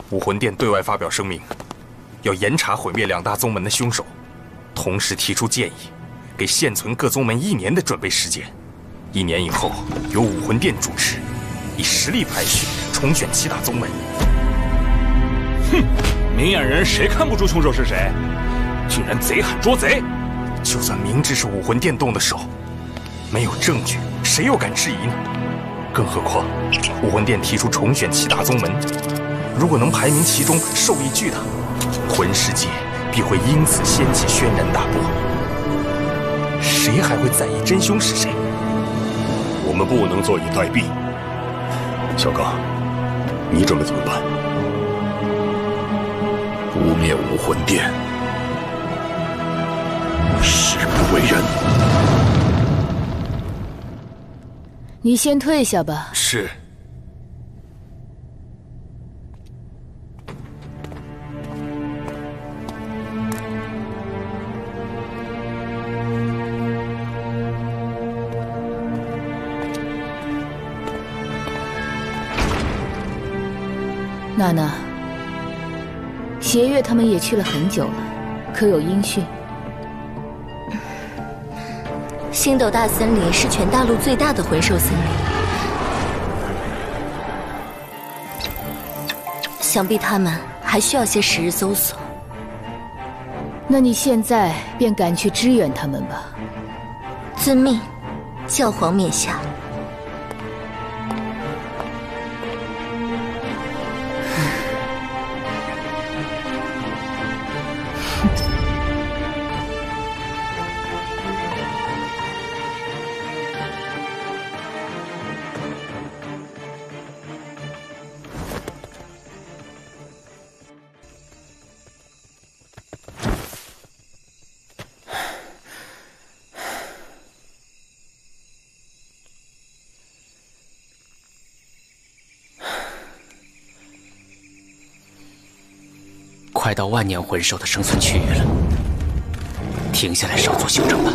武魂殿对外发表声明，要严查毁灭两大宗门的凶手，同时提出建议，给现存各宗门1年的准备时间。1年以后，由武魂殿主持，以实力排序，重选7大宗门。哼，明眼人谁看不出凶手是谁？居然贼喊捉贼！就算明知是武魂殿动的手，没有证据，谁又敢质疑呢？更何况，武魂殿提出重选7大宗门，如果能排名其中，受益巨大，魂师界必会因此掀起轩然大波。谁还会在意真凶是谁？我们不能坐以待毙。小刚，你准备怎么办？污蔑武魂殿，誓不为人。你先退下吧。是。娜娜，邪月他们也去了很久了，可有音讯？星斗大森林是全大陆最大的魂兽森林，想必他们还需要些时日搜索。那你现在便赶去支援他们吧。遵命，教皇冕下。快到万年魂兽的生存区域了，停下来稍作休整吧。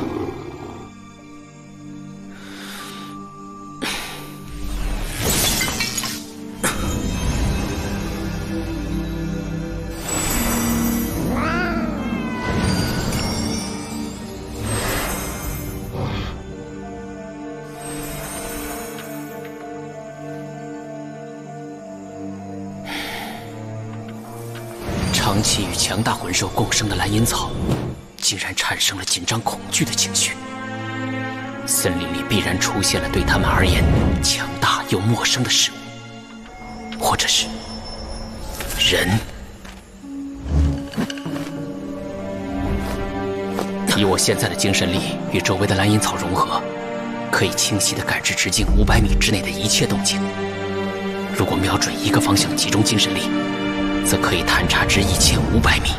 长期与强大魂兽共生的蓝银草，竟然产生了紧张恐惧的情绪。森林里必然出现了对他们而言强大又陌生的事物，或者是人。以我现在的精神力与周围的蓝银草融合，可以清晰地感知直径500米之内的一切动静。如果瞄准一个方向集中精神力，则可以探查至1500米。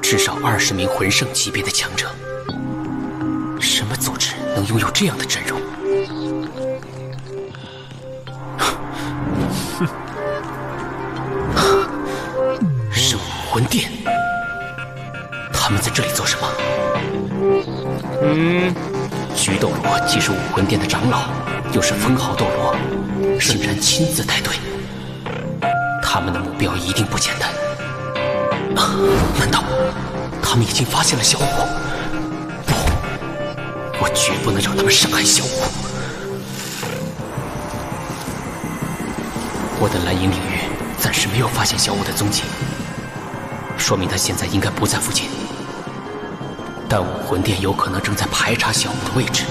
至少20名魂圣级别的强者，什么组织能拥有这样的阵容？是武魂殿，他们在这里做什么？菊斗罗既是武魂殿的长老，又是封号斗罗，竟然亲自带队，他们的目标一定不简单。难道他们已经发现了小舞？不，我绝不能让他们伤害小舞。我的蓝银领域暂时没有发现小五的踪迹，说明他现在应该不在附近。但武魂殿有可能正在排查小五的位置，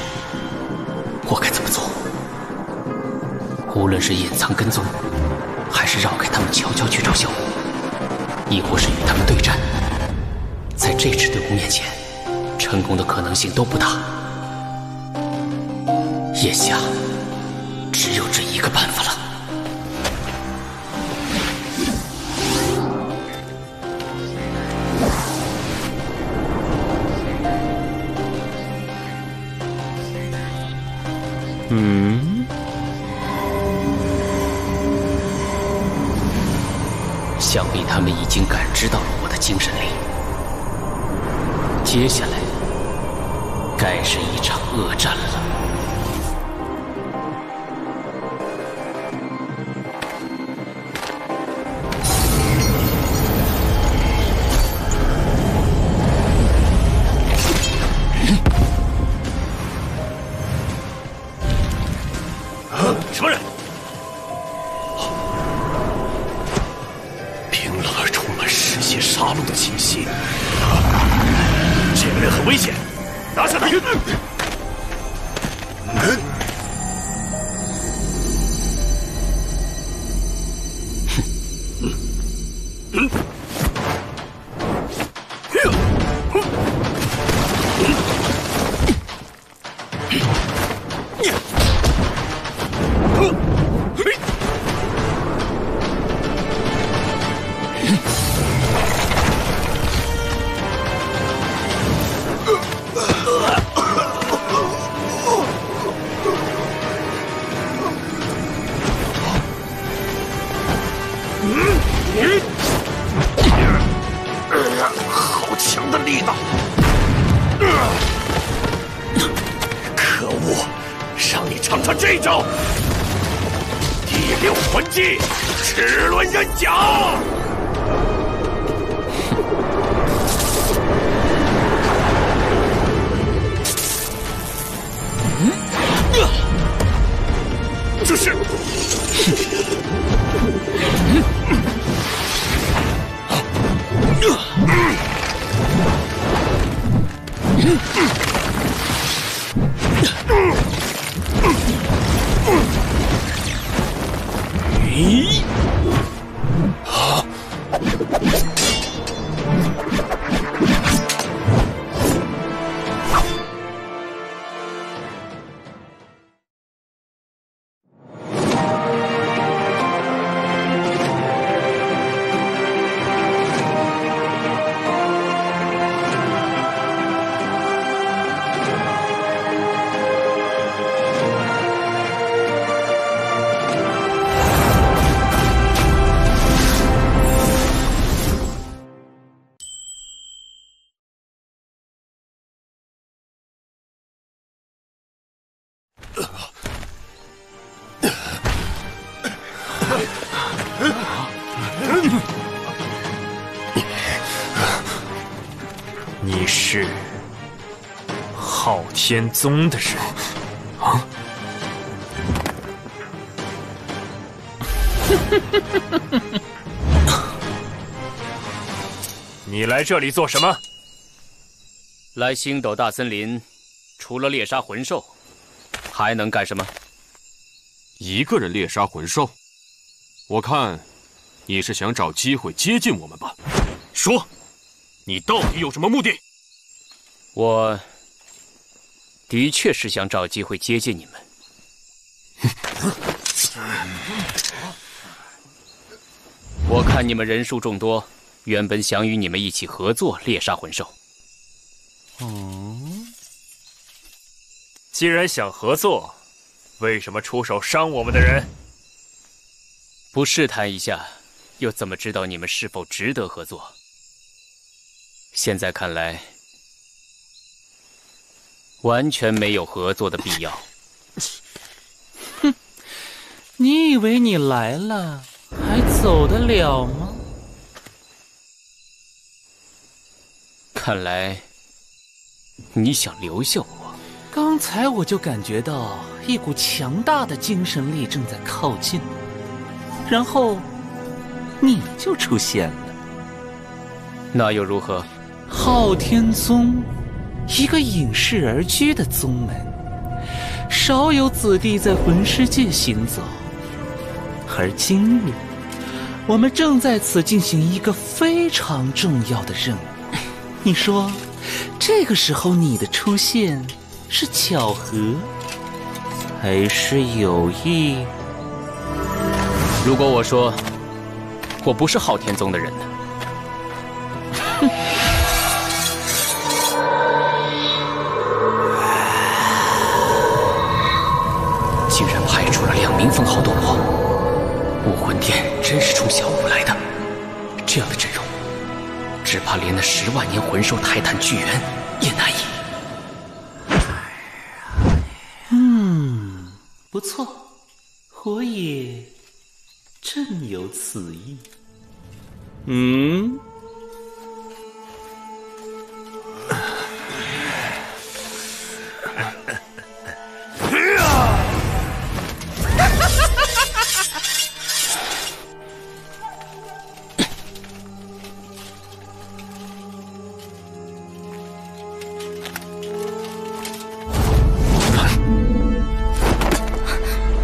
我该怎么做？无论是隐藏跟踪，还是绕开他们悄悄去找小五，亦或是与他们对战，在这支队伍面前，成功的可能性都不大。眼下只有这一个办法了。想必他们已经感知到了我的精神力。接下来，该是一场恶战了。什么人？冰冷而充满嗜血杀戮的气息，这个人很危险，拿下他！好强的力道！可恶，让你尝尝这招！第六魂技，齿轮刃甲！这是。你是昊天宗的人啊？你来这里做什么？来星斗大森林，除了猎杀魂兽，还能干什么？一个人猎杀魂兽？我看你是想找机会接近我们吧？说，你到底有什么目的？我的确是想找机会接近你们。我看你们人数众多，原本想与你们一起合作猎杀魂兽。既然想合作，为什么出手伤我们的人？不试探一下，又怎么知道你们是否值得合作？现在看来，完全没有合作的必要。哼，你以为你来了还走得了吗？看来你想留下我。刚才我就感觉到一股强大的精神力正在靠近，然后你就出现了。那又如何？昊天宗，一个隐世而居的宗门，少有子弟在魂师界行走。而今日，我们正在此进行一个非常重要的任务。你说，这个时候你的出现是巧合，还是有意？如果我说我不是昊天宗的人呢？哼！竟然派出了2名封号斗罗，武魂殿真是从小武来的。这样的阵容，只怕连那10万年魂兽泰坦巨猿也难以。不错，我也正有此意。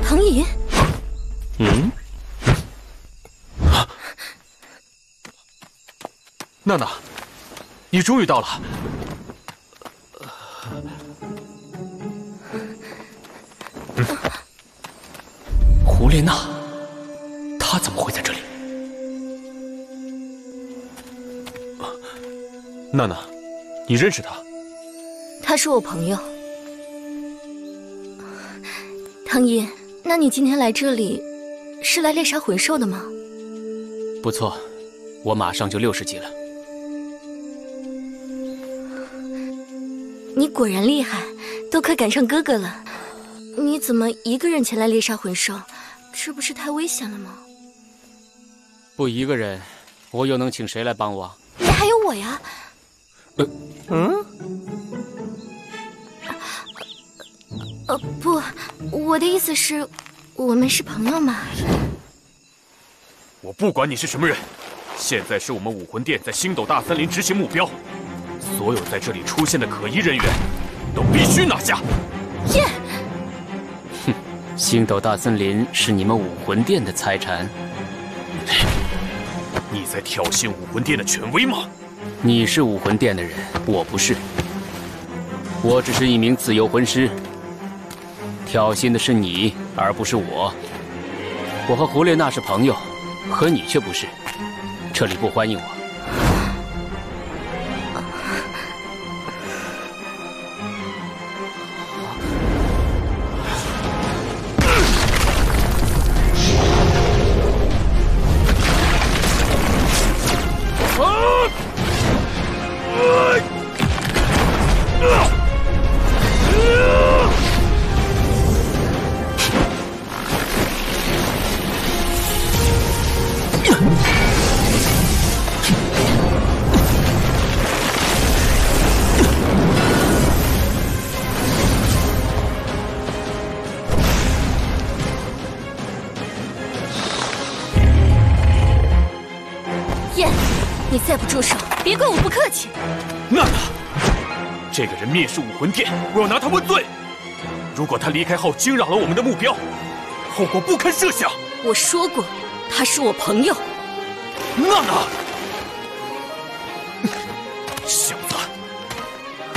唐寅，娜娜，你终于到了。胡列娜，她怎么会在这里？娜娜，你认识他？他是我朋友。唐寅，那你今天来这里，是来猎杀魂兽的吗？不错，我马上就60级了。你果然厉害，都快赶上哥哥了。你怎么一个人前来猎杀魂兽？这不是太危险了吗？不一个人，我又能请谁来帮我？你还有我呀。不，我的意思是，我们是朋友嘛。我不管你是什么人，现在是我们武魂殿在星斗大森林执行目标，所有在这里出现的可疑人员，都必须拿下。耶！哼，星斗大森林是你们武魂殿的财产。你在挑衅武魂殿的权威吗？你是武魂殿的人，我不是。我只是一名自由魂师。挑衅的是你，而不是我。我和胡列娜是朋友，和你却不是。这里不欢迎我。你再不住手，别怪我不客气。娜娜，这个人蔑视武魂殿，我要拿他问罪。如果他离开后惊扰了我们的目标，后果不堪设想。我说过，他是我朋友。娜娜，小子，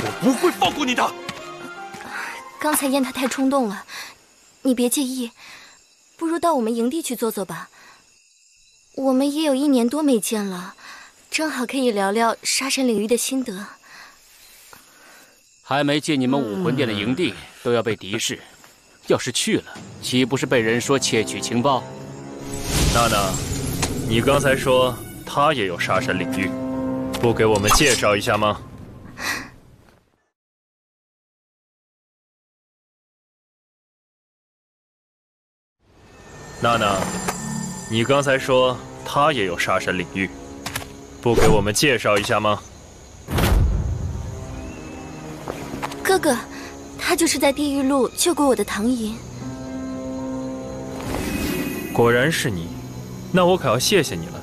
我不会放过你的。刚才燕他太冲动了，你别介意。不如到我们营地去坐坐吧。我们也有1年多没见了。正好可以聊聊杀神领域的心得。还没进你们武魂殿的营地，都要被敌视。要是去了，岂不是被人说窃取情报？娜娜，你刚才说他也有杀神领域，不给我们介绍一下吗？娜娜，你刚才说他也有杀神领域。不给我们介绍一下吗？哥哥，他就是在地狱路救过我的唐寅。果然是你，那我可要谢谢你了。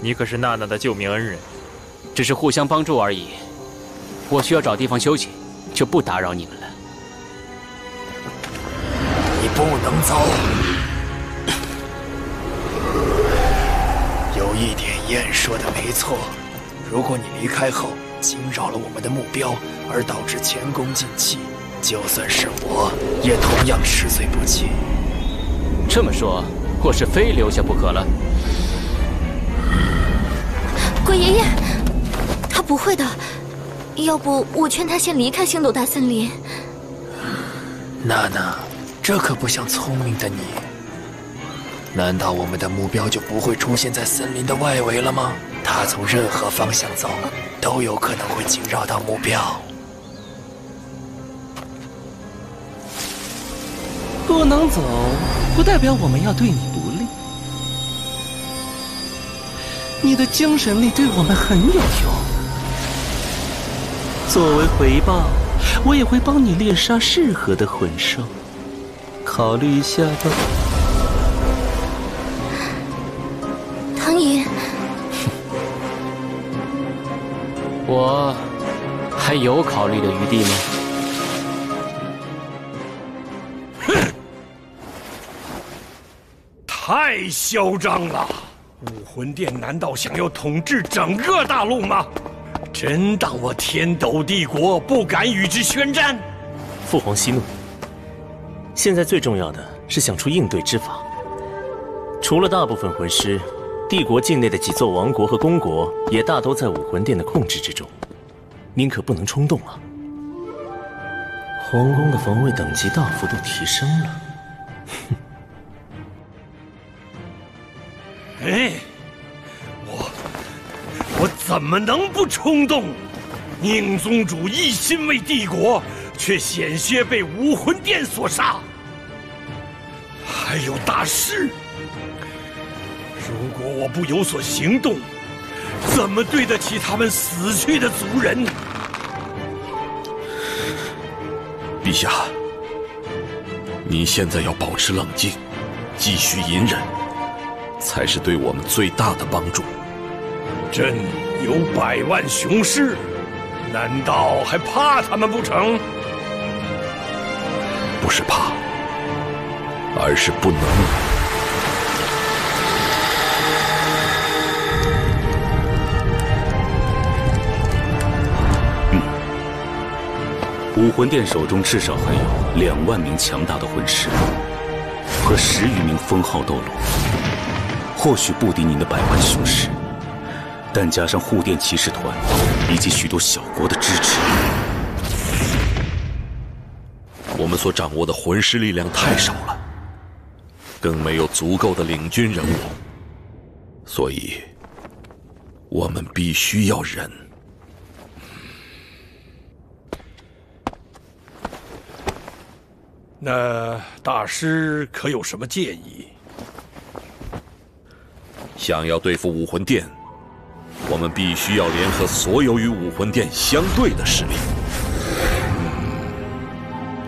你可是娜娜的救命恩人，只是互相帮助而已。我需要找地方休息，就不打扰你们了。你不能走。有一点燕说的没错，如果你离开后惊扰了我们的目标，而导致前功尽弃，就算是我也同样吃罪不起。这么说，我是非留下不可了。鬼爷爷，他不会的。要不我劝他先离开星斗大森林。娜娜，这可不像聪明的你。难道我们的目标就不会出现在森林的外围了吗？他从任何方向走，都有可能会惊扰到目标。不能走，不代表我们要对你不利。你的精神力对我们很有用。作为回报，我也会帮你猎杀适合的魂兽。考虑一下吧。唐寅，我还有考虑的余地吗？太嚣张了！武魂殿难道想要统治整个大陆吗？真当我天斗帝国不敢与之宣战？父皇息怒。现在最重要的是想出应对之法。除了大部分魂师，帝国境内的几座王国和公国也大都在武魂殿的控制之中。您可不能冲动啊！皇宫的防卫等级大幅度提升了。哎，我怎么能不冲动？宁宗主一心为帝国，却险些被武魂殿所杀。还有大师，如果我不有所行动，怎么对得起他们死去的族人？陛下，您现在要保持冷静，继续隐忍，才是对我们最大的帮助。朕有100万雄师，难道还怕他们不成？不是怕，而是不能。武魂殿手中至少还有2万名强大的魂师和10余名封号斗罗，或许不敌您的100万雄师，但加上护殿骑士团以及许多小国的支持，我们所掌握的魂师力量太少了，更没有足够的领军人物，所以我们必须要忍。那大师可有什么建议？想要对付武魂殿，我们必须要联合所有与武魂殿相对的势力。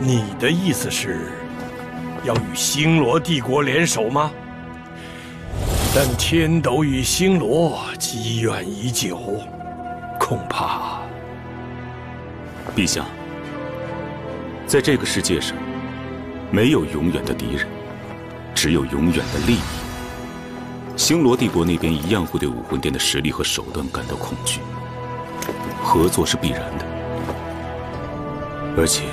你的意思是，要与星罗帝国联手吗？但天斗与星罗积怨已久，恐怕……陛下，在这个世界上，没有永远的敌人，只有永远的利益。星罗帝国那边一样会对武魂殿的实力和手段感到恐惧，合作是必然的。而且，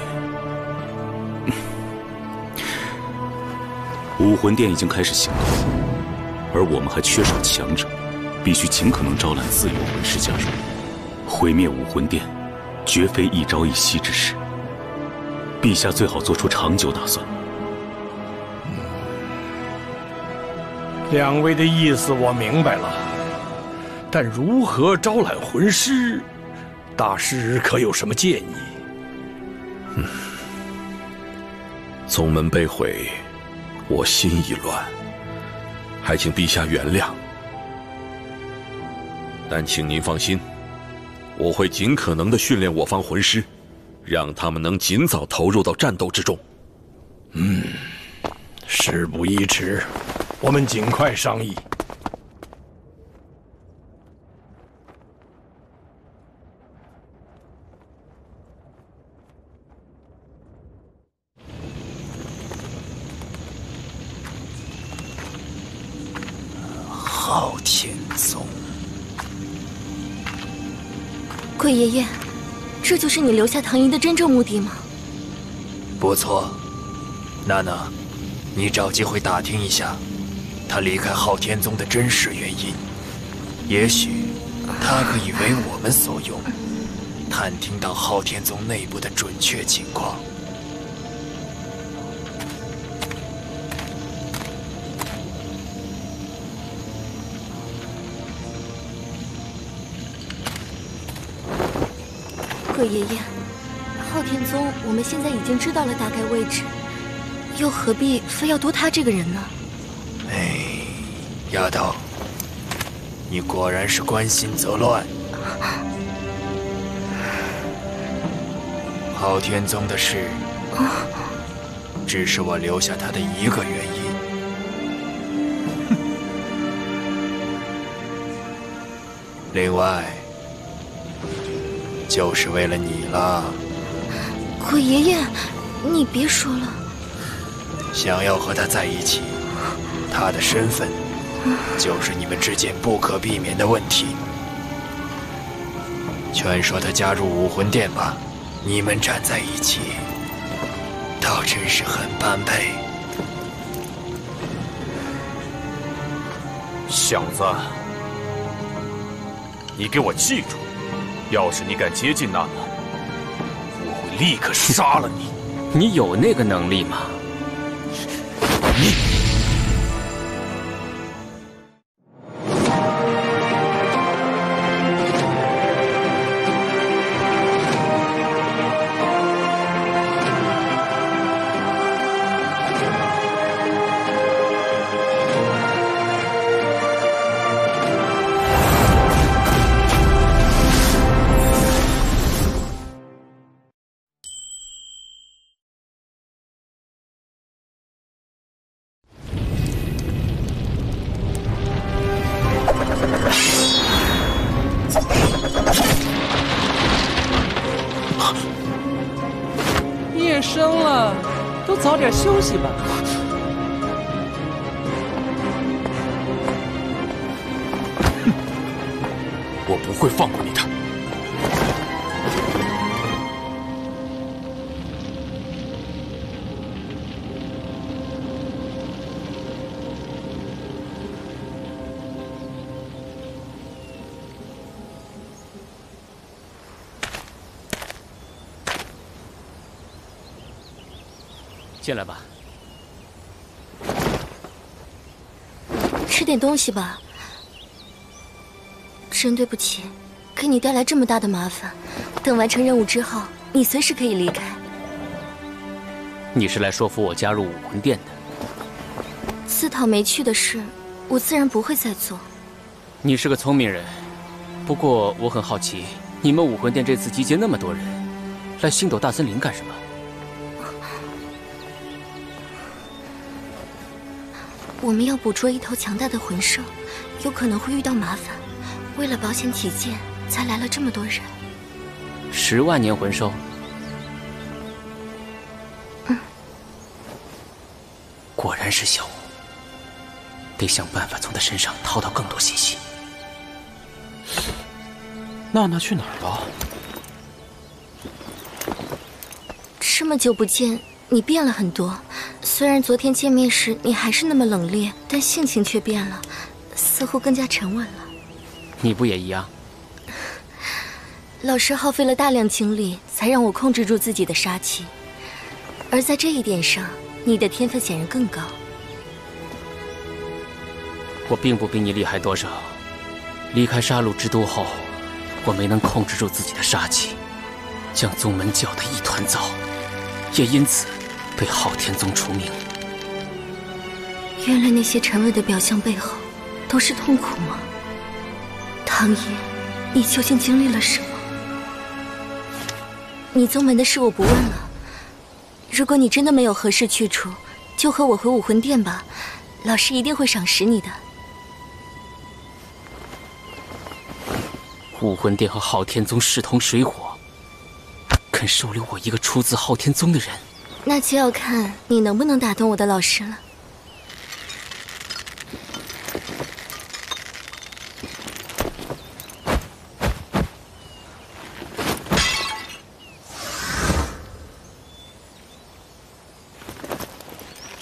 武魂殿已经开始行动，而我们还缺少强者，必须尽可能招揽自由魂师加入。毁灭武魂殿，绝非一朝一夕之事。陛下最好做出长久打算。两位的意思我明白了，但如何招揽魂师，大师可有什么建议？宗门被毁，我心已乱，还请陛下原谅。但请您放心，我会尽可能地训练我方魂师，让他们能尽早投入到战斗之中。事不宜迟，我们尽快商议。昊天宗。鬼爷爷，这就是你留下唐寅的真正目的吗？不错，娜娜，你找机会打听一下，他离开昊天宗的真实原因。也许他可以为我们所用，探听到昊天宗内部的准确情况。鬼爷爷，昊天宗我们现在已经知道了大概位置，又何必非要多他这个人呢？哎，丫头，你果然是关心则乱。昊天宗的事，只是我留下他的一个原因。另外，就是为了你了。鬼爷爷，你别说了。想要和他在一起，他的身份就是你们之间不可避免的问题。劝说他加入武魂殿吧，你们站在一起，倒真是很般配。小子，你给我记住，要是你敢接近娜娜，我会立刻杀了你。你有那个能力吗？夜深了，都早点休息吧。我不会放过你的。进来吧，吃点东西吧。真对不起，给你带来这么大的麻烦。等完成任务之后，你随时可以离开。你是来说服我加入武魂殿的？自讨没趣的事，我自然不会再做。你是个聪明人，不过我很好奇，你们武魂殿这次集结那么多人，来星斗大森林干什么？我们要捕捉一头强大的魂兽，有可能会遇到麻烦。为了保险起见，才来了这么多人。10万年魂兽？果然是小五，得想办法从他身上套到更多信息。娜娜去哪儿了？这么久不见，你变了很多。虽然昨天见面时你还是那么冷冽，但性情却变了，似乎更加沉稳了。你不也一样？老师耗费了大量精力，才让我控制住自己的杀气，而在这一点上，你的天分显然更高。我并不比你厉害多少。离开杀戮之都后，我没能控制住自己的杀气，将宗门搅得一团糟，也因此被昊天宗除名。原来那些沉稳的表象背后，都是痛苦吗？唐寅，你究竟经历了什么？你宗门的事我不问了。如果你真的没有合适去处，就和我回武魂殿吧，老师一定会赏识你的。武魂殿和昊天宗势同水火，肯收留我一个出自昊天宗的人，那就要看你能不能打动我的老师了。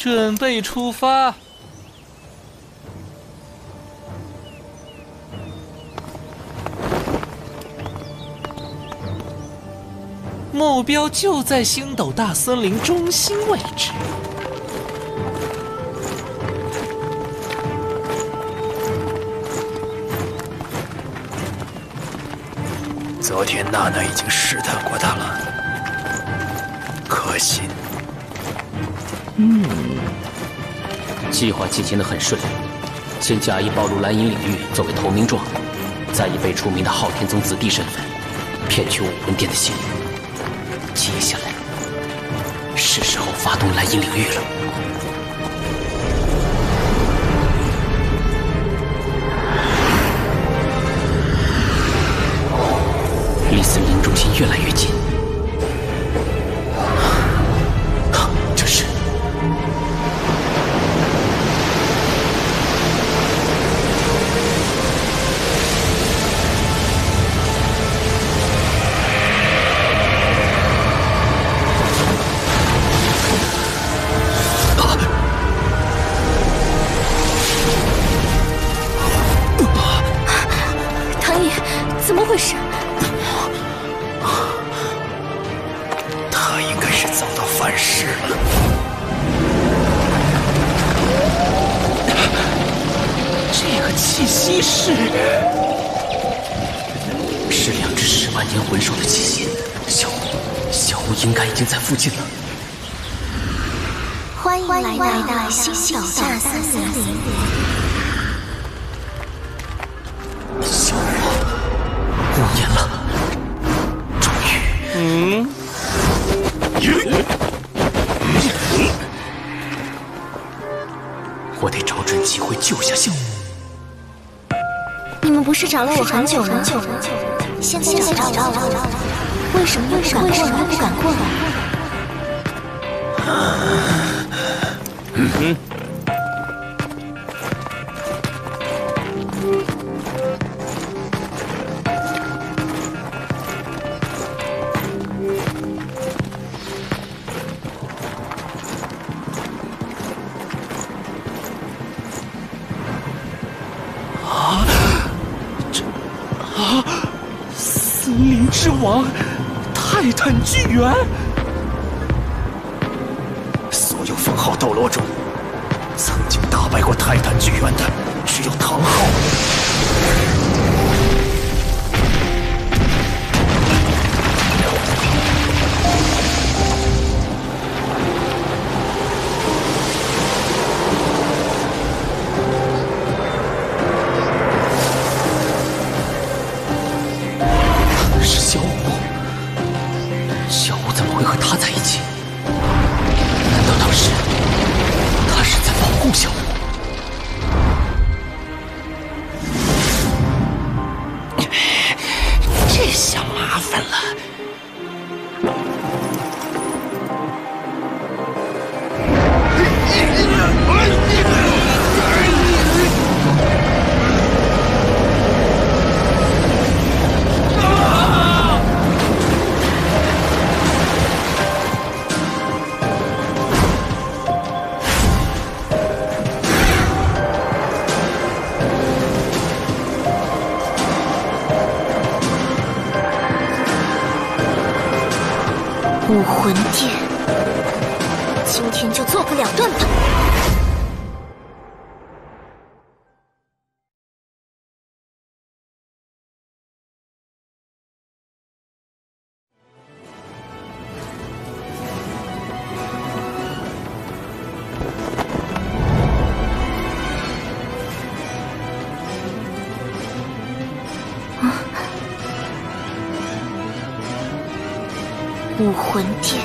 准备出发。目标就在星斗大森林中心位置。昨天娜娜已经试探过他了，可信。计划进行得很顺利，先假意暴露蓝银领域作为投名状，再以未出名的昊天宗子弟身份骗取武魂殿的心。接下来是时候发动蓝银领域了。离森林中心越来越近，这是唐毅，怎么回事？他应该是遭到反噬了。这个气息是2只10万年魂兽的气息，小屋应该已经在附近了。欢迎来到星斗大森林。小屋5年了，终于。我得找准机会救下小屋。你们不是找了我很久了，现在找到了，为什么又不敢过来？森林之王，泰坦巨猿。所有封号斗罗中，曾经打败过泰坦巨猿的，只有唐昊。是小舞，小舞怎么会和他在一起？难道当时他是在保护小舞？这下麻烦了。武魂殿，今天就做个了断吧。武魂殿，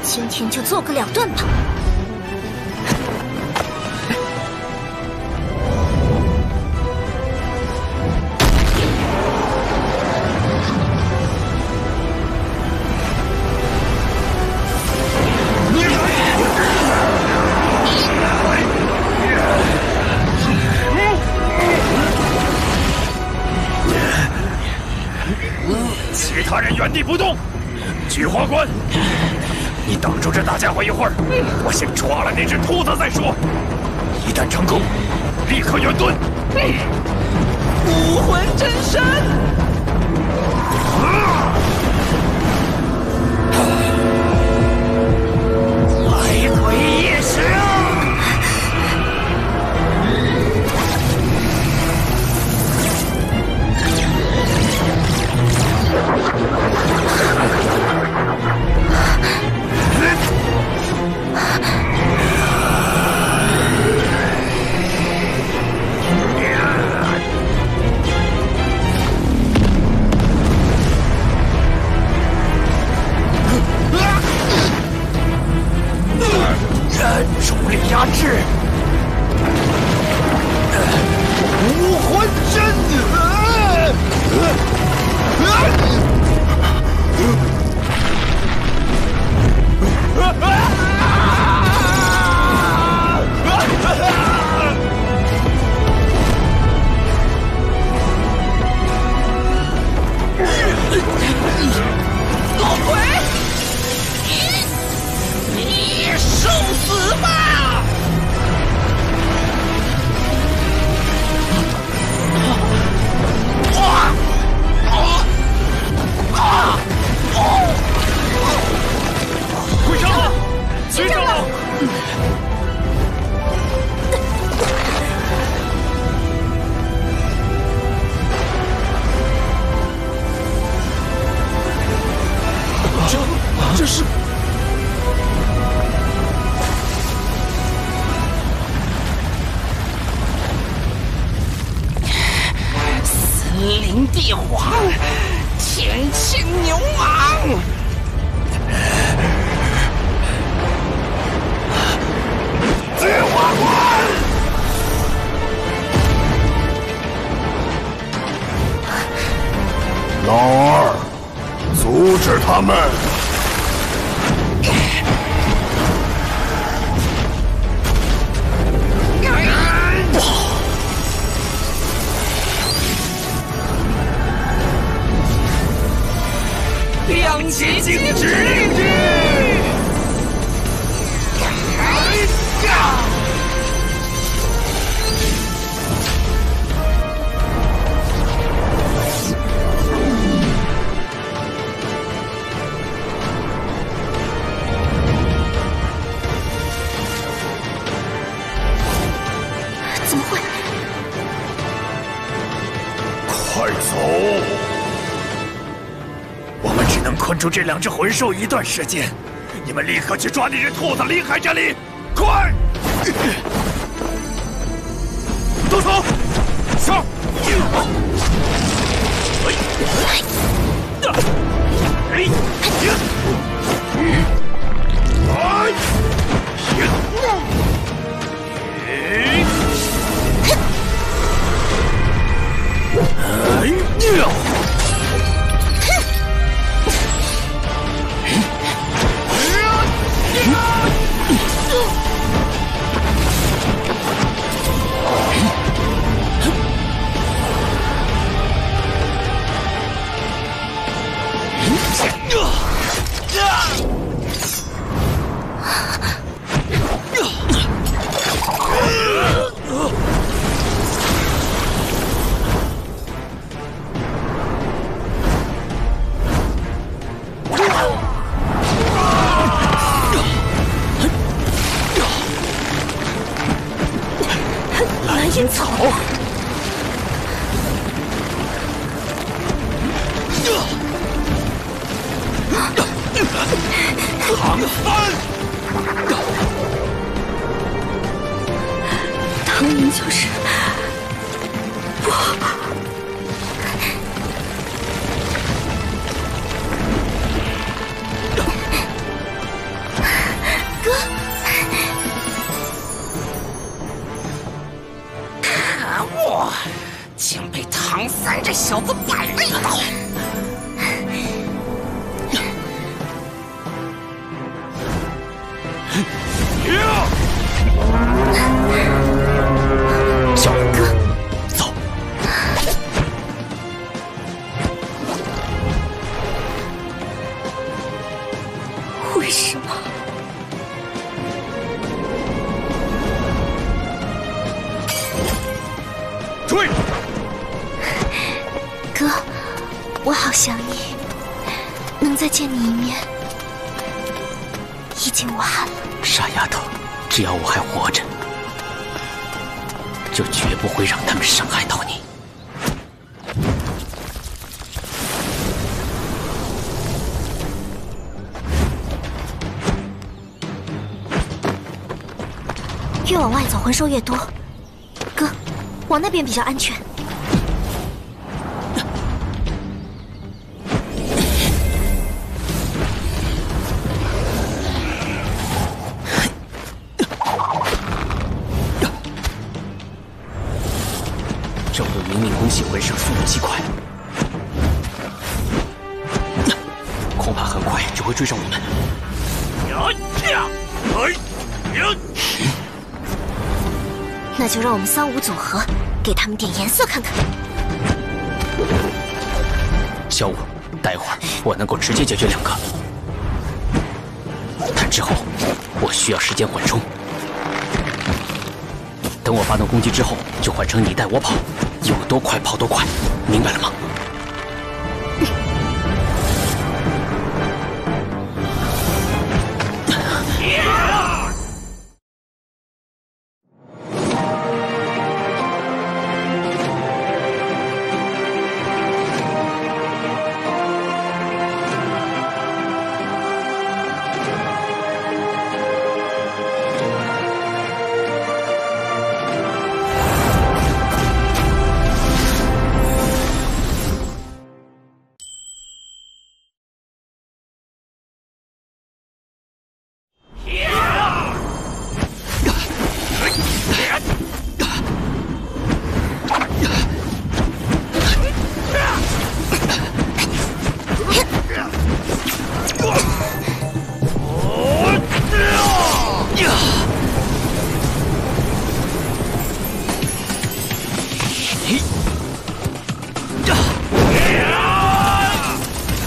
今天就做个了断吧。其他人原地不动，菊花关，你挡住这大家伙一会儿，我先抓了那只兔子再说。一旦成功，立刻远遁。武魂真身。来鬼夜行！重力压制，武魂真！老鬼，你受死吧！鬼长老，徐长老，这是。森林帝皇，天青牛蟒，巨化魂！老二，阻止他们！两极静止令局！怎么会？快走！我们只能困住这两只魂兽一段时间，你们立刻去抓那只兔子，离开这里！快！动手！上！蓝烟草。唐三，唐明就是我。哥，可恶，竟被唐三这小子摆了一道。小哥，走。为什么？追！哥，我好想你，能再见你一面，已经晚了。傻丫头，只要我还活着，就绝不会让他们伤害到你。越往外走，魂兽越多。哥，往那边比较安全。这回明明攻击魂兽速度极快，恐怕很快就会追上我们。那就让我们三五组合，给他们点颜色看看。小五，待会儿我能够直接解决2个，但之后我需要时间缓冲。等我发动攻击之后，就换成你带我跑，有多快跑多快，明白了吗？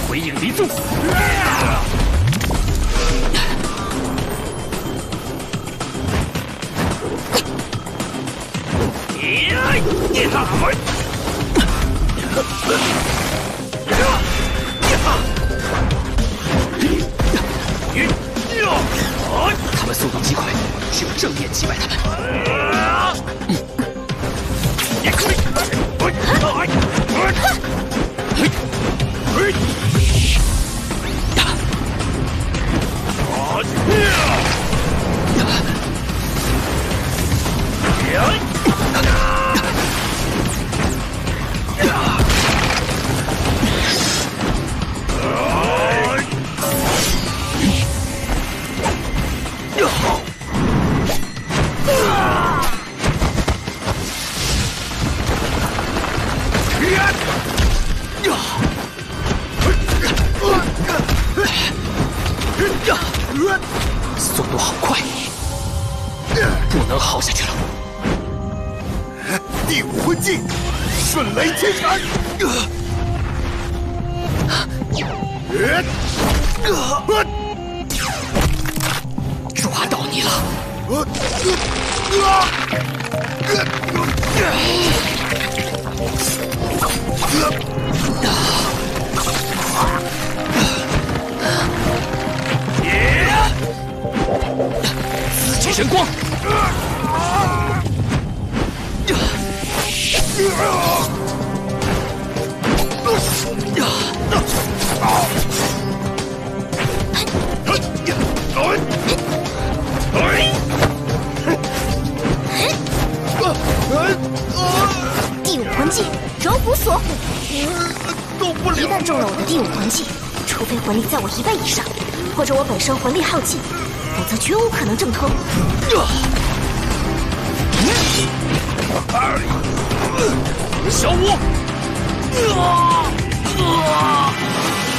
回影离纵。他们速度极快，只有正面击败他们。速度好快，不能耗下去了。第五魂技，瞬雷千闪。抓到你了！紫极神光！第五魂技，柔骨锁骨。动不了！一旦中了我的第五魂技，除非魂力在我1倍以上，或者我本身魂力耗尽，否则绝无可能正通。小五，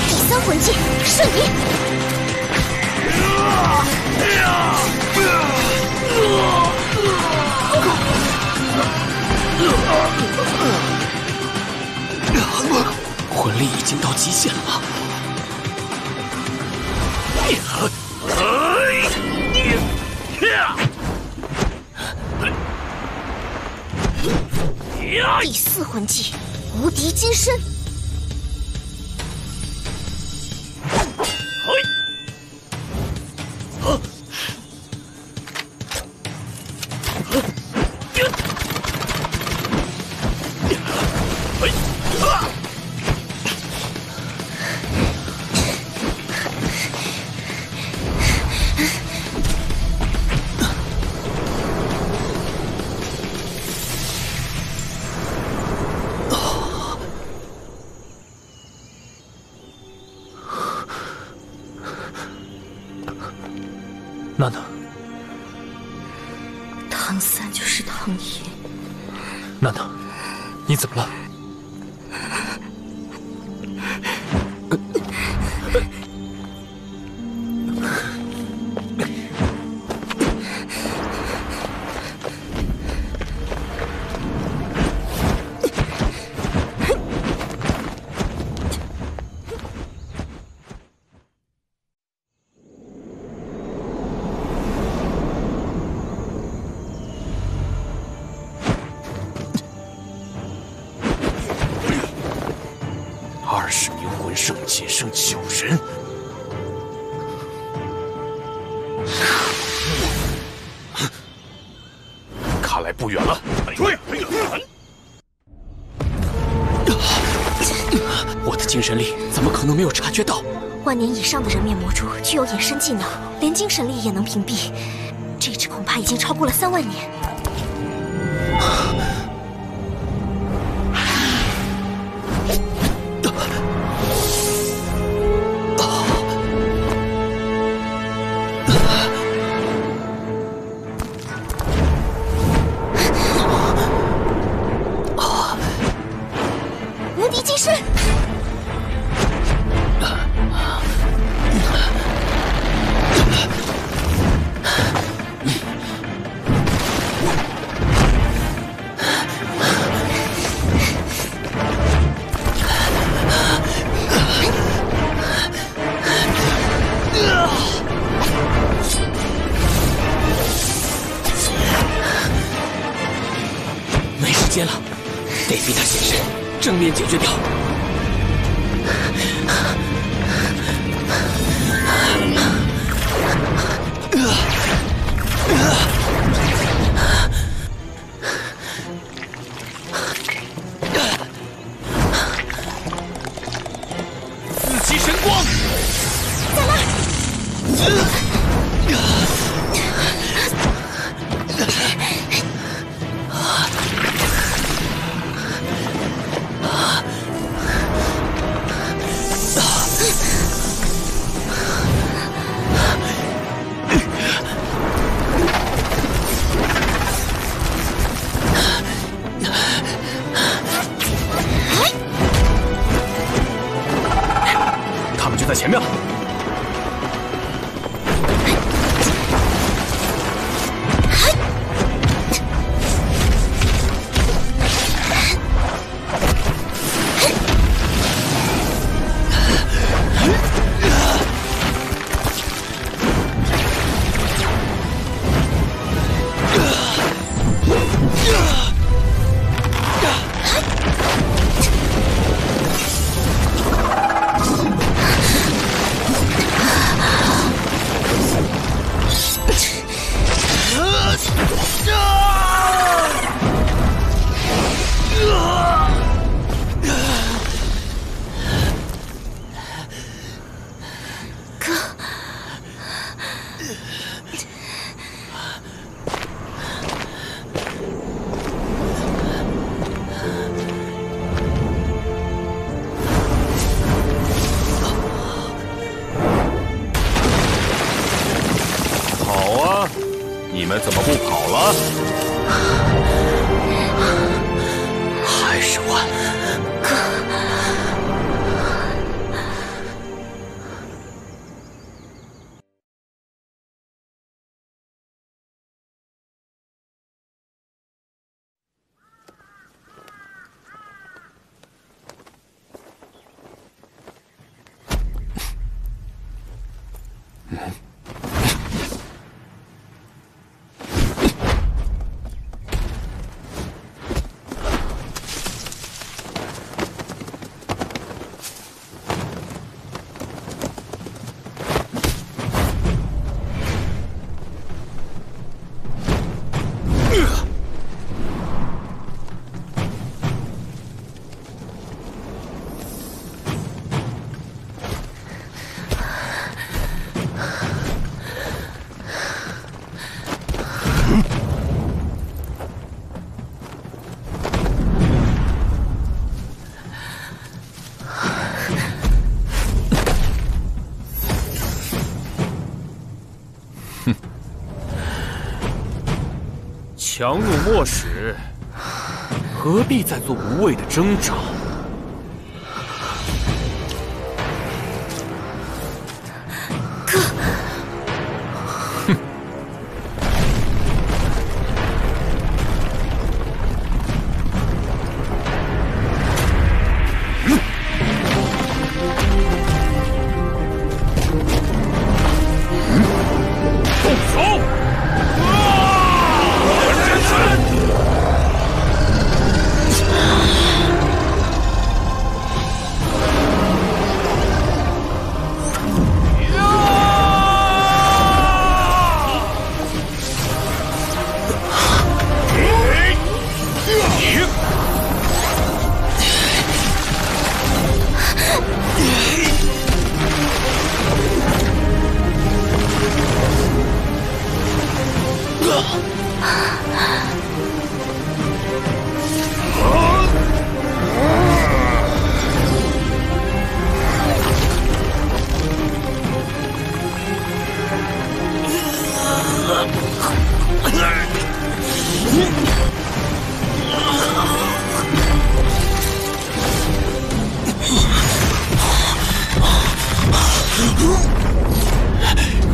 第3魂技，瞬移。魂力已经到极限了吗？第4魂技，无敌金身。娜娜，唐三就是唐爷。娜娜，你怎么了？20名魂圣仅剩9人，看来不远了。追！我的精神力怎么可能没有察觉到？万年以上的人面魔蛛具有隐身技能，连精神力也能屏蔽。这只恐怕已经超过了3万年。无敌金身！没时间了，得逼他现身，正面解决掉。四级神光，在那儿！他们就在前面了。你们怎么不跑了？还是晚，哥。强弩莫使，何必再做无谓的挣扎？哥，哼！动手！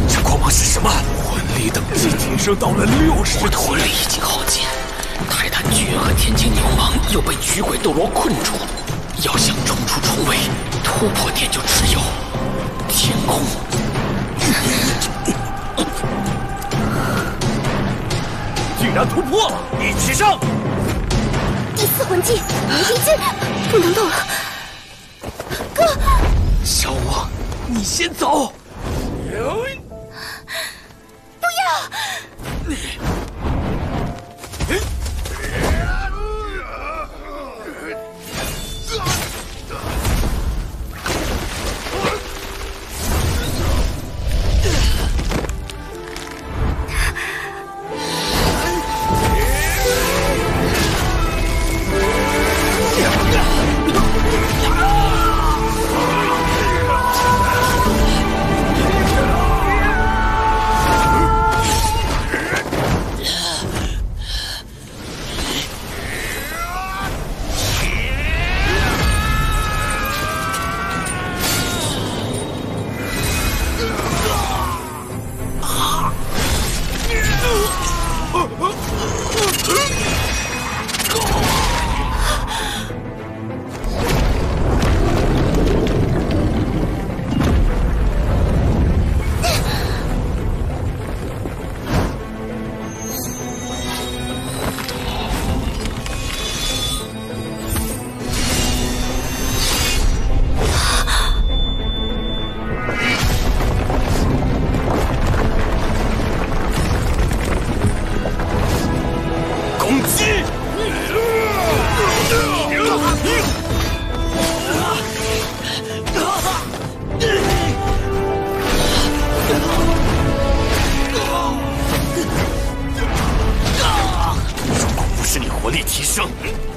这光芒是什么？魂力等级提升到了60级，我的魂力已经耗尽，泰坦巨和天境牛蟒又被巨鬼斗罗困住，要想冲出重围，突破点就只有天空。竟然突破了！一起上！第4魂技无敌金，不能动了。哥，小我，你先走。不要！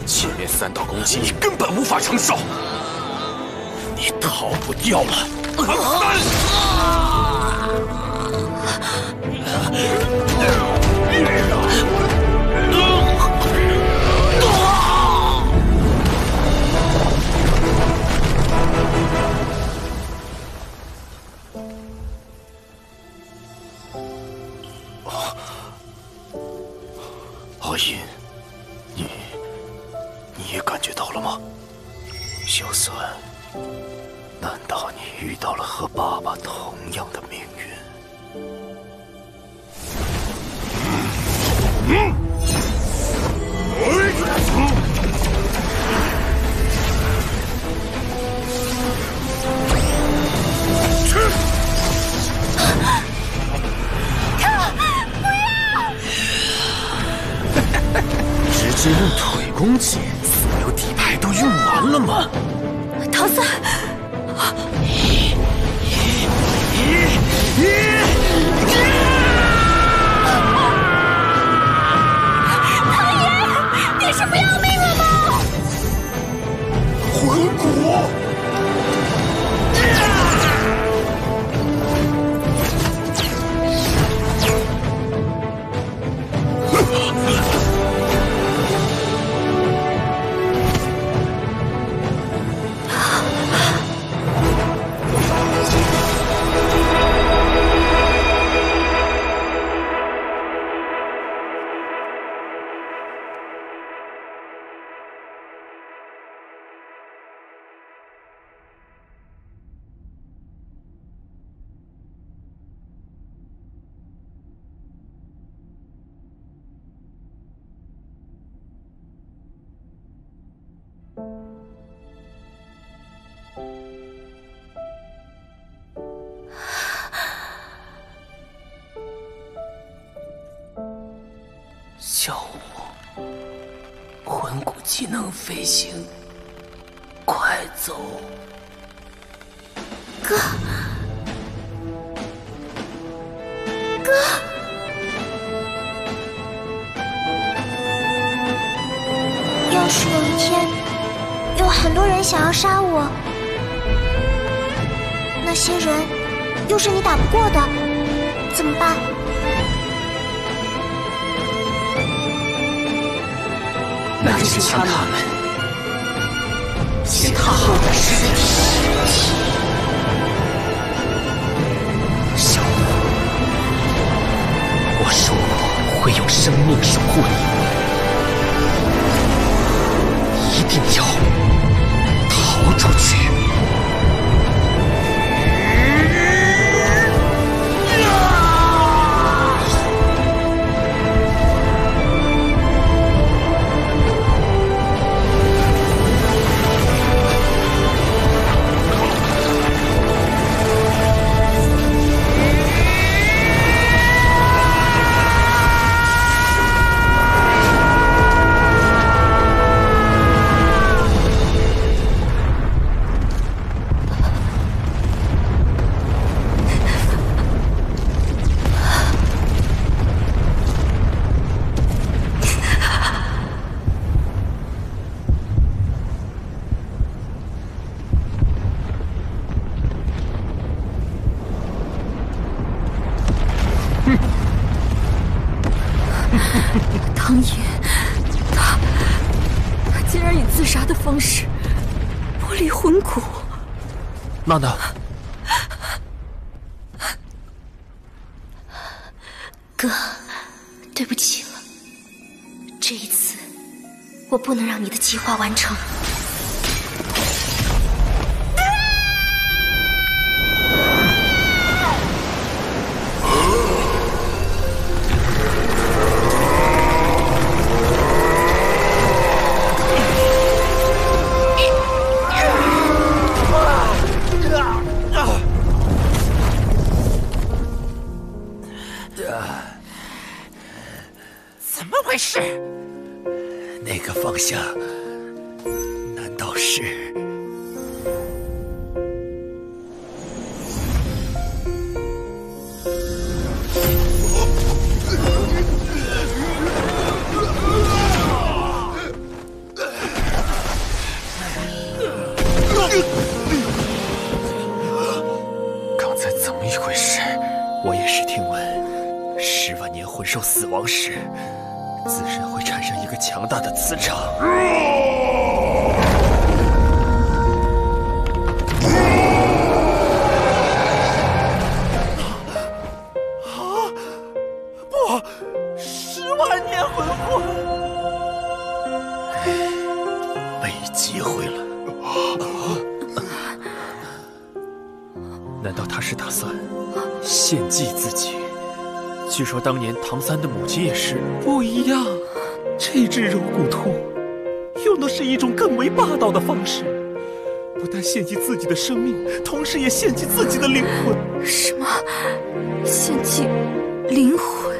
前面3道攻击你根本无法承受，你逃不掉了。阿银，你也感觉到了吗？小孙，难道你遇到了和爸爸同样的命运？直接用腿攻击，所有底牌都用完了吗？唐三，唐爷，你是不要命了吗？魂骨。教我魂骨技能飞行，快走！哥，哥，要是有一天有很多人想要杀我，那些人又是你打不过的，怎么办？那就去将他们先踏后的尸体。小虎，我说过会用生命守护你，一定要逃出去。唐寅，他竟然以自杀的方式剥离魂骨。娜娜，哥，对不起了，这一次我不能让你的计划完成。怎么回事？那个方向，难道是？刚才怎么一回事？我也是听闻，10万年魂兽死亡时，自身会产生一个强大的磁场。不，10万年魂魄，没机会了。难道他是打算献祭自己？据说当年唐三的母亲也是。不一样，这只肉骨兔用的是一种更为霸道的方式，不但献祭自己的生命，同时也献祭自己的灵魂。什么？献祭灵魂？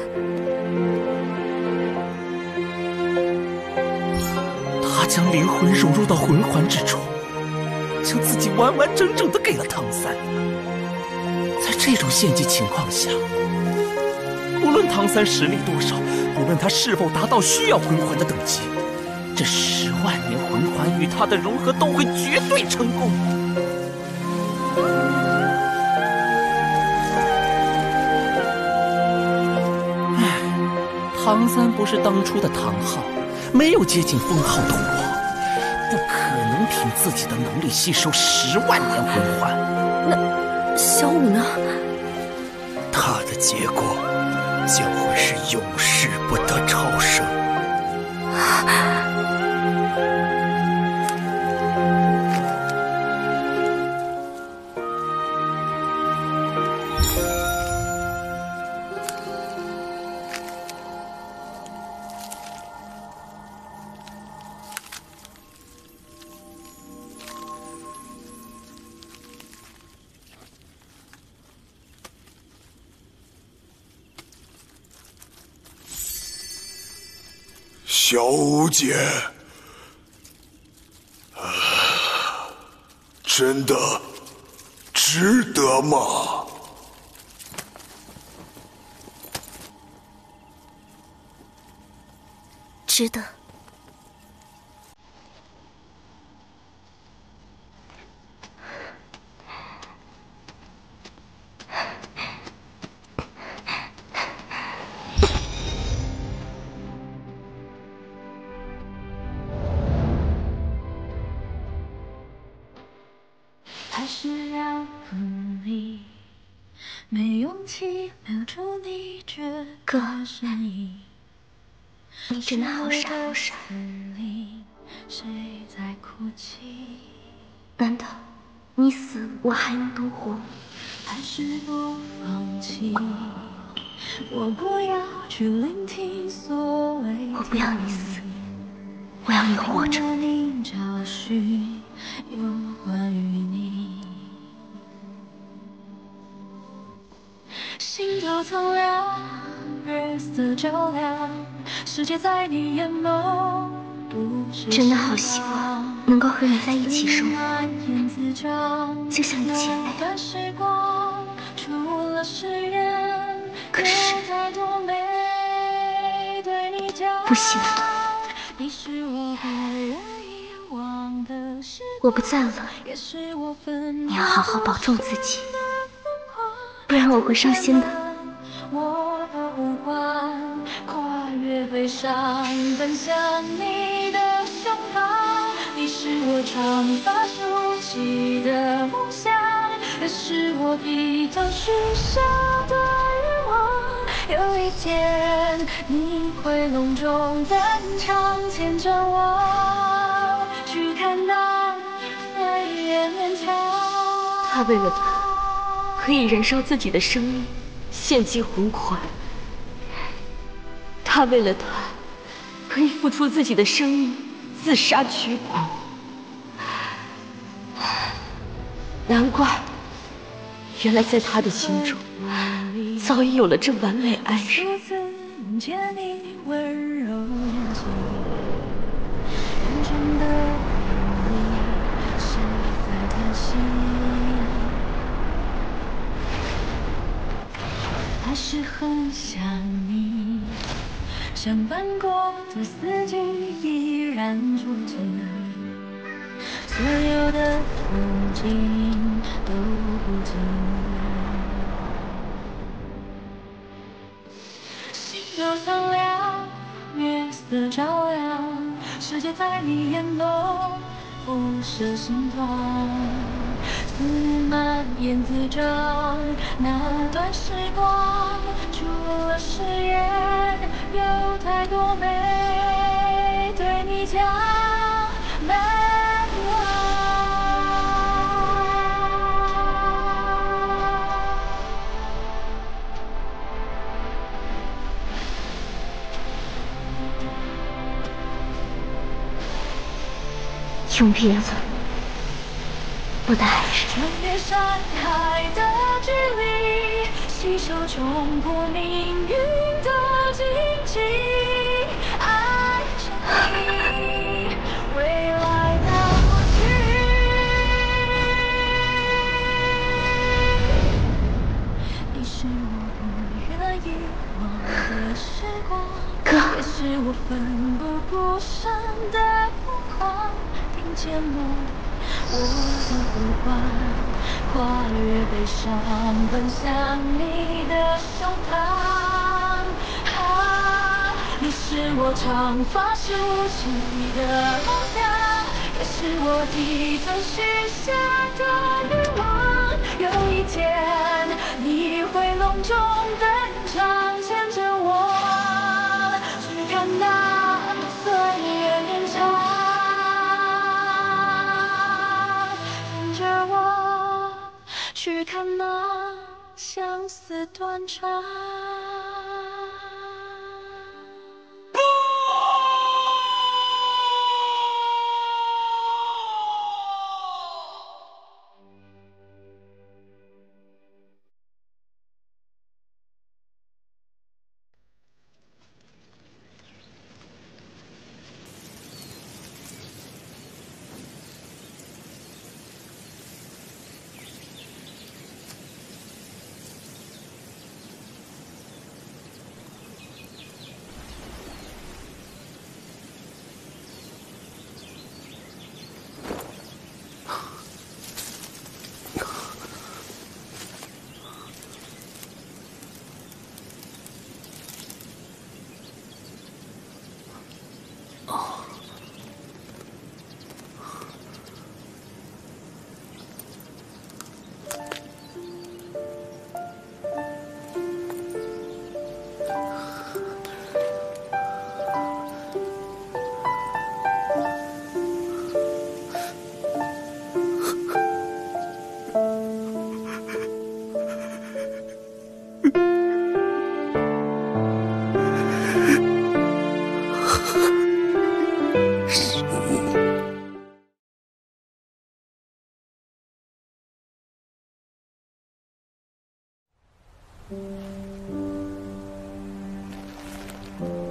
他将灵魂融入到魂环之中，将自己完完整整的给了唐三。在这种献祭情况下，无论唐三实力多少，不论他是否达到需要魂环的等级，这10万年魂环与他的融合都会绝对成功。唐三不是当初的唐昊，没有接近封号斗罗，不可能凭自己的能力吸收10万年魂环。那小五呢？他的结果将会是永世不得超生。小姐，真的值得吗？值得。还是要你，没勇气留住你绝哥，身影。你真的好傻好傻。谁在哭泣？难道你死我还能多活？还是不放弃？我不要去聆听所谓。我不要你死，我要你活着。找寻有关于你，心都苍凉，月色照亮，世界在你眼眸。真的好希望能够和你在一起生活，就像以前那样。可是不行，我不在了，你要好好保重自己，不然我会伤心的。我的呼唤，跨越悲伤，奔向你的胸膛。你是我长发竖起的梦想，也是我披头许下的愿望。有一天，你会隆重登场，牵着我去看那泪眼面墙。他为了他，可以燃烧自己的生命，献祭魂环。他为了他，可以付出自己的生命，自杀取骨。难怪，原来在他的心中，早已有了这完美爱人。还是很想你，像斑过的四季依然住进所有的风景都不尽。心都苍凉，月色照亮，世界在你眼眸辐射心痛。思念蔓延滋长，那段时光，除了誓言，有太多没对你讲，没忘。永别了，我的爱人。穿越山海的距离，携手冲破命运的荆棘，爱着你，未来的过去。你是我不愿遗忘的时光，也是我奋不顾身的疯狂。听见吗？我的呼唤，跨越悲伤，奔向你的胸膛。你是我长发竖起的梦想，也是我替曾许下的愿望。有一天，你会隆重登场，牵着我去看那岁月绵长。去看那相思断肠。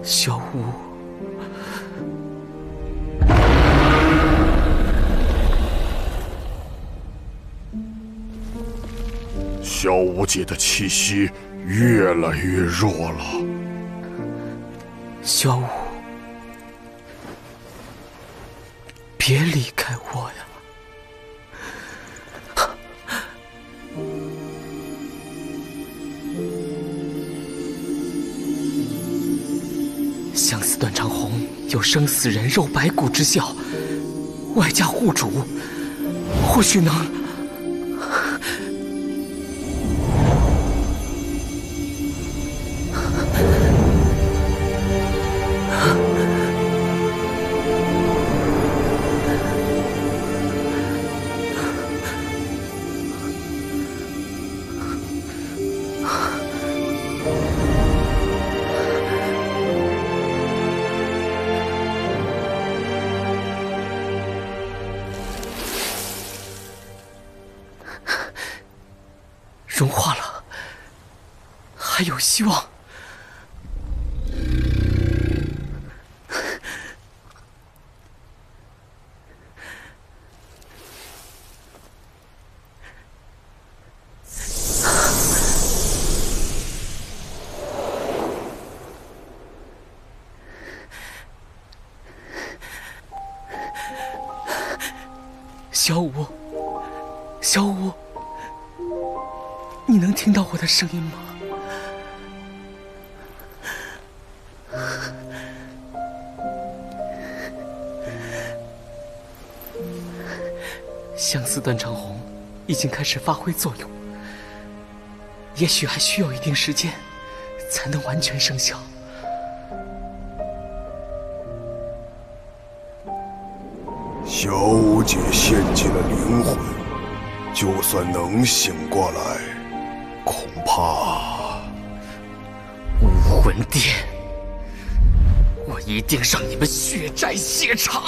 小五，小五姐的气息越来越弱了。小五，别离开我呀！相思断肠红有生死人肉白骨之效，外加护主，或许能……融化了，还有希望。小五，小五。你能听到我的声音吗？相思断肠红已经开始发挥作用，也许还需要一定时间才能完全生效。小五姐献祭了灵魂，就算能醒过来，恐怕……武魂殿，我一定让你们血债血偿！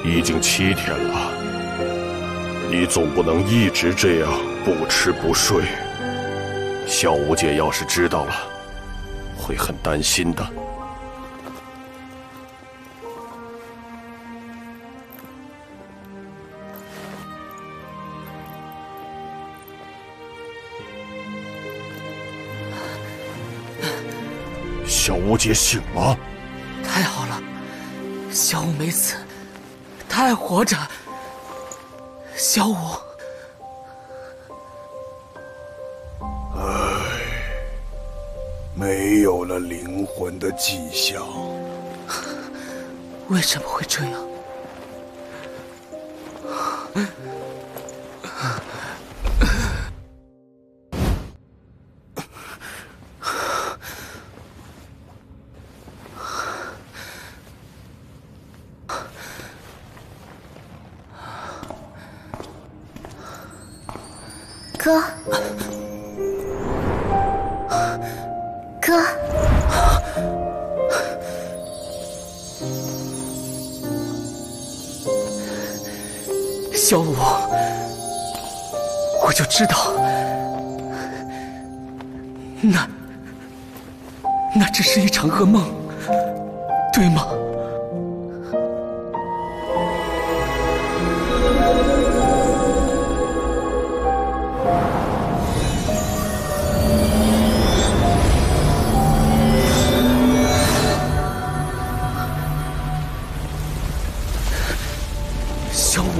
已经7天了，你总不能一直这样不吃不睡。小五姐要是知道了，会很担心的。小五姐醒了，太好了，小五没死。他还活着，小五。唉，没有了灵魂的迹象。为什么会这样？哥，哥，小五，我就知道，那只是一场噩梦，对吗？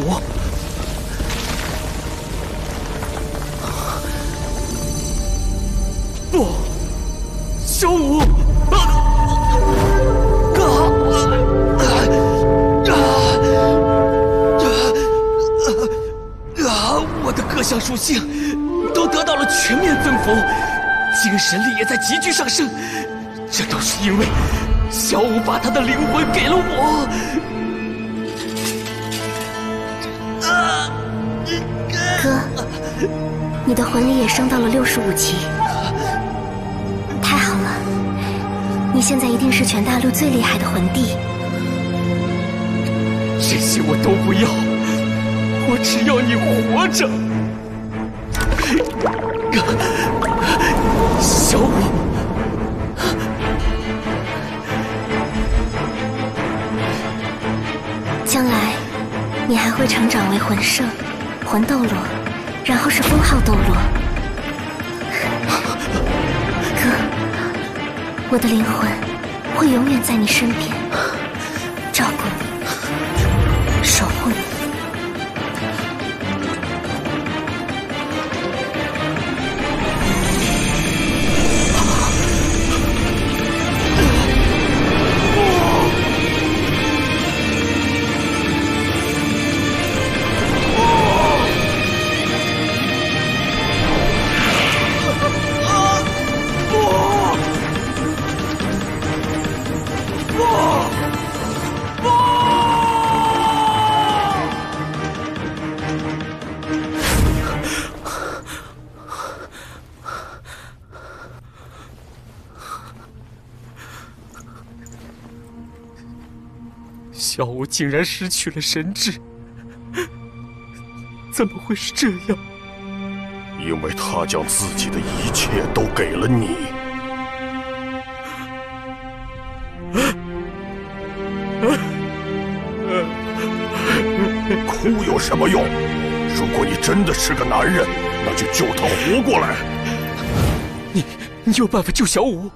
罗。不，小五！我的各项属性都得到了全面增幅，精神力也在急剧上升。这都是因为小五把他的灵魂给了我。哥，你的魂力也升到了65级，太好了！你现在一定是全大陆最厉害的魂帝。这些我都不要，我只要你活着。小五，将来你还会成长为魂圣、魂斗罗，然后是封号斗罗。哥，我的灵魂会永远在你身边，照顾你，守护你。小五竟然失去了神智，怎么会是这样？因为他将自己的一切都给了你。哭有什么用？如果你真的是个男人，那就救他活过来。你有办法救小五？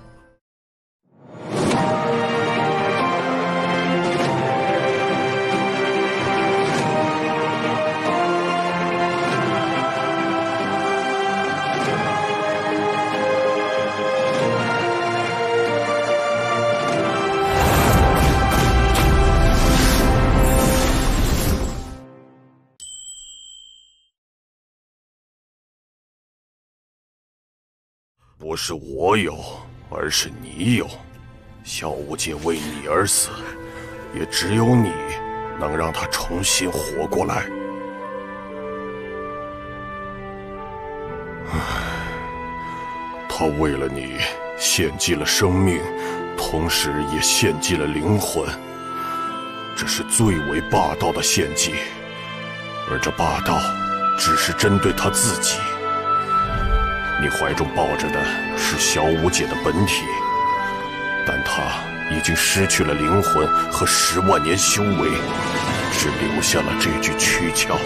不是我有，而是你有。小无界为你而死，也只有你能让他重新活过来。他为了你献祭了生命，同时也献祭了灵魂。这是最为霸道的献祭，而这霸道只是针对他自己。你怀中抱着的是小五姐的本体，但她已经失去了灵魂和10万年修为，只留下了这具躯壳。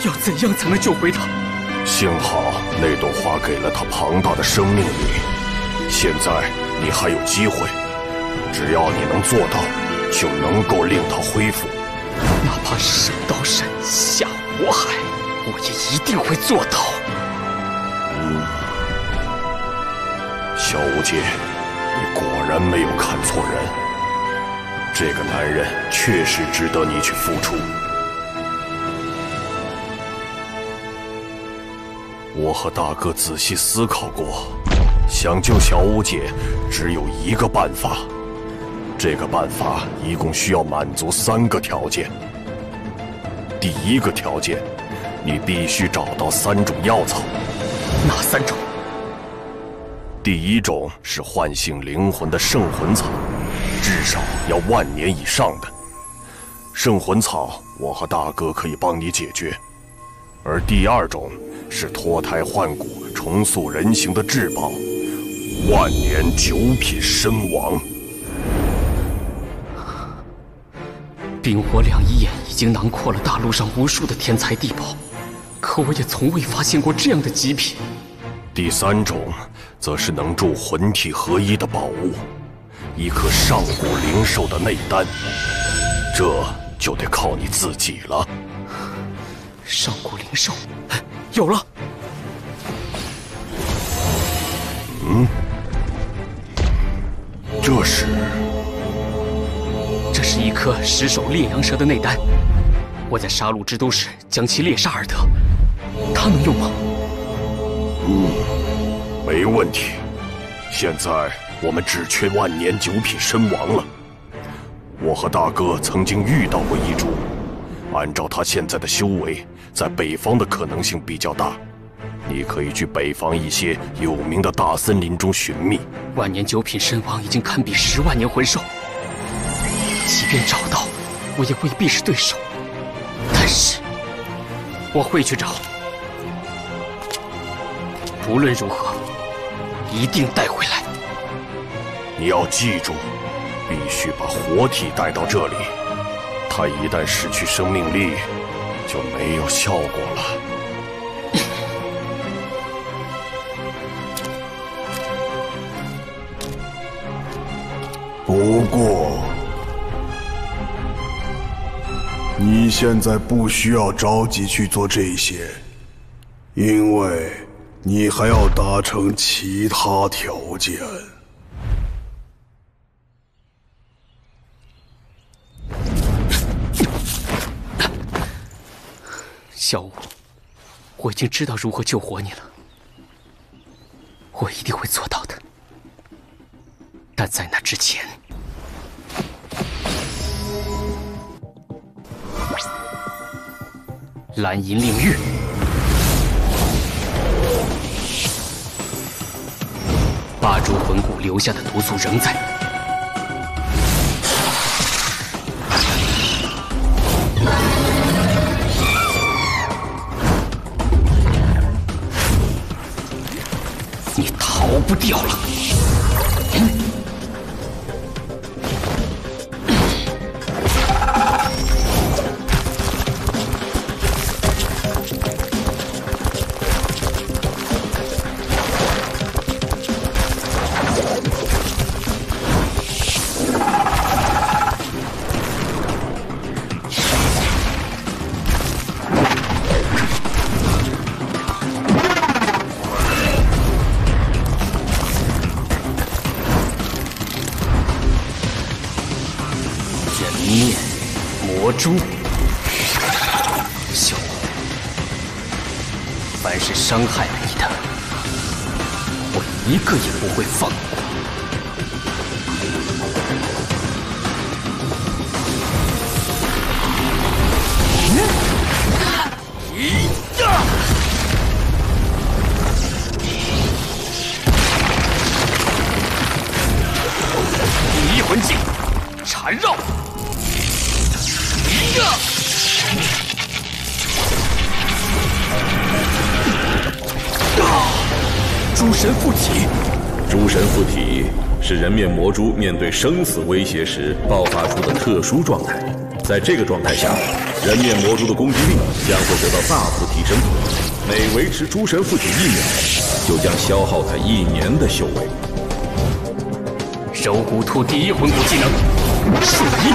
要怎样才能救回她？幸好那朵花给了她庞大的生命力，现在你还有机会，只要你能做到，就能够令她恢复。哪怕是上刀山下火海，我也一定会做到。小无界，你果然没有看错人。这个男人确实值得你去付出。我和大哥仔细思考过，想救小无界，只有一个办法。这个办法一共需要满足3个条件。第一个条件，你必须找到3种药草。哪3种？第一种是唤醒灵魂的圣魂草，至少要10000年以上的。圣魂草，我和大哥可以帮你解决。而第2种是脱胎换骨、重塑人形的至宝，10000年9品身王。冰火两仪眼已经囊括了大陆上无数的天才地宝，可我也从未发现过这样的极品。第3种则是能助魂体合一的宝物，一颗上古灵兽的内丹，这就得靠你自己了。上古灵兽，有了！这是一颗10首烈阳蛇的内丹，我在杀戮之都时将其猎杀而得，它能用吗？没问题。现在我们只缺万年9品身王了。我和大哥曾经遇到过一株，按照他现在的修为，在北方的可能性比较大。你可以去北方一些有名的大森林中寻觅。万年9品身王已经堪比10万年魂兽，即便找到，我也未必是对手。但是，我会去找。不论如何，一定带回来。你要记住，必须把活体带到这里。它一旦失去生命力，就没有效果了。不过，你现在不需要着急去做这些，因为你还要达成其他条件。小五，我已经知道如何救活你了，我一定会做到的。但在那之前，蓝银领域，8株魂骨留下的毒素仍在。你逃不掉了。猪，小五，凡是伤害了你的，我一个也不会放过。第一魂技，缠绕。诸神附体，诸神附体是人面魔蛛面对生死威胁时爆发出的特殊状态。在这个状态下，人面魔蛛的攻击力将会得到大幅提升。每维持诸神附体1秒，就将消耗他1年的修为。柔骨兔第一魂骨技能，瞬移。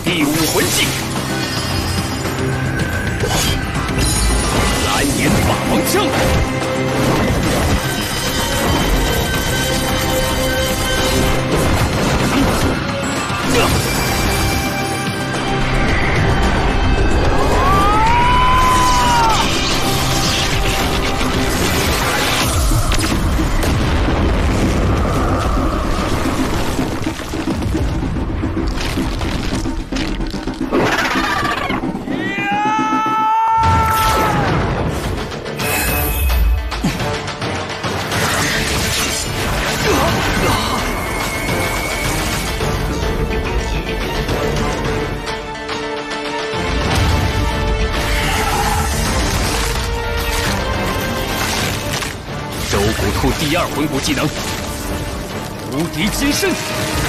第五魂技，蓝银霸王枪。吐第2魂骨技能，无敌金身。